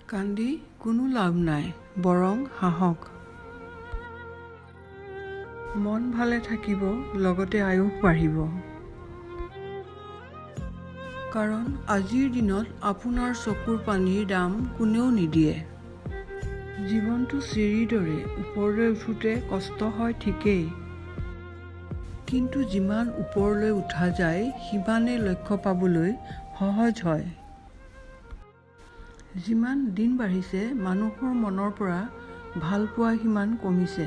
কান্দি কোনো লাভ নাই, বৰং হাঁহক। মন ভালে থাকিব, লগতে আয়ুস বাঢ়িব। কাৰণ আজিৰ দিনত আপোনাৰ চকুৰ পানীৰ দাম কোনেও নিদিয়ে। জীৱনটো চিৰিৰ দৰে, ওপৰলৈ উঠোতে কষ্ট হয় ঠিকেই, কিন্তু যিমান ওপৰলৈ উঠা যায় সিমানেই লক্ষ্য পাবলৈ সহজ হয়। যিমান দিন বাঢ়িছে মানুহৰ মনৰ পৰা ভাল পোৱা সিমান কমিছে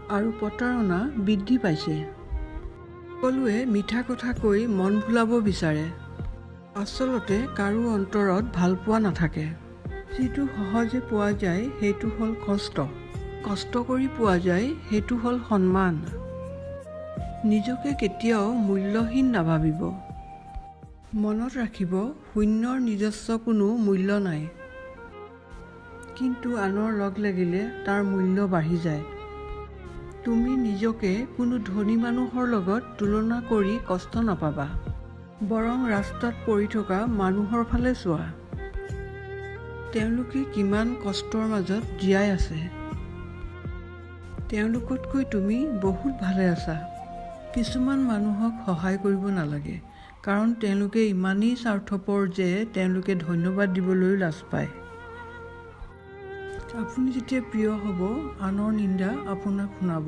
আৰু প্ৰতাৰণা বৃদ্ধি পাইছে। সকলোৱে মিঠা কথা কৈ মন ভুলাব বিচাৰে, আচলতে কাৰো অন্তৰত ভাল পোৱা নাথাকে। যিটো সহজে পোৱা যায় সেইটো হ'ল কষ্ট, কষ্ট কৰি পোৱা যায় সেইটো হ'ল সন্মান। নিজকে কেতিয়াও মূল্যহীন নাভাবিব। মনত ৰাখিব, শূন্যৰ নিজস্ব কোনো মূল্য নাই, কিন্তু আনৰ লগ লাগিলে তাৰ মূল্য বাঢ়ি যায়। তুমি নিজকে কোনো ধনী মানুহৰ লগত তুলনা কৰি কষ্ট নাপাবা, বৰং ৰাস্তাত পৰি থকা মানুহৰ ফালে চোৱা। তেওঁলোকে কিমান কষ্টৰ মাজত জীয়াই আছে। তেওঁলোকতকৈ তুমি বহুত ভালে আছা। কিছুমান মানুহক সহায় কৰিব নালাগে, কাৰণ তেওঁলোকে ইমানেই স্বাৰ্থপৰ যে তেওঁলোকে ধন্যবাদ দিবলৈও লাজ পায়। আপুনি যেতিয়া প্ৰিয় হ'ব, আনৰ নিন্দা আপোনাক শুনাব।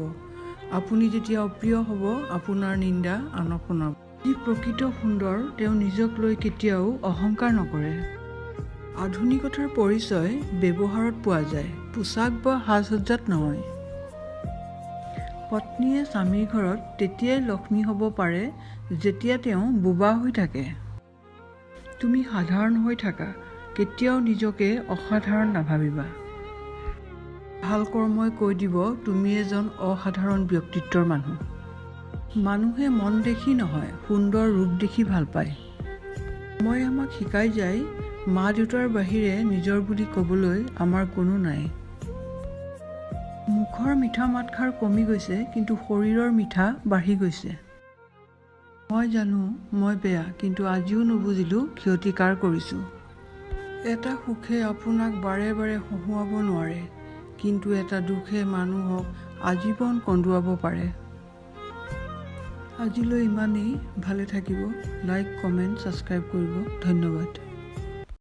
আপুনি যেতিয়া অপ্ৰিয় হ'ব, আপোনাৰ নিন্দা আনক শুনাব। যি প্ৰকৃত সুন্দৰ তেওঁ নিজক লৈ কেতিয়াও অহংকাৰ নকৰে। আধুনিকতাৰ পৰিচয় ব্যৱহাৰত পোৱা যায়, পোচাক বা সাজ-সজ্জাত নহয়। পত্নীয়ে স্বামীৰ ঘৰত তেতিয়াই লক্ষ্মী হ'ব পাৰে যেতিয়া তেওঁ বোবা হৈ থাকে। তুমি সাধাৰণ হৈ থাকা, কেতিয়াও নিজকে অসাধাৰণ নাভাবিবা। ভাল কৰ্মই কৈ দিব তুমি এজন অসাধাৰণ ব্যক্তিত্বৰ মানুহ। মানুহে মন দেখি নহয়, সুন্দৰ ৰূপ দেখি ভাল পায়। মই আমাক শিকাই যায়, মা-দেউতাৰ বাহিৰে নিজৰ বুলি ক'বলৈ আমাৰ কোনো নাই। মুখৰ মিঠা মাতষাৰ কমি গৈছে, কিন্তু শৰীৰৰ মিঠা বাঢ়ি গৈছে। মই জানো মই বেয়া, কিন্তু আজিও নুবুজিলোঁ ক্ষতি কাৰ কৰিছোঁ। এটা সুখে আপোনাক বাৰে বাৰে হহুৱাব নোৱাৰে, কিন্তু এটা দুখে মানুহক আজীৱন কন্দুৱাব পাৰে। আজিলৈ ইমানেই। ভালে থাকিব। লাইক, কমেণ্ট, ছাবস্ক্ৰাইব কৰিব। ধন্যবাদ।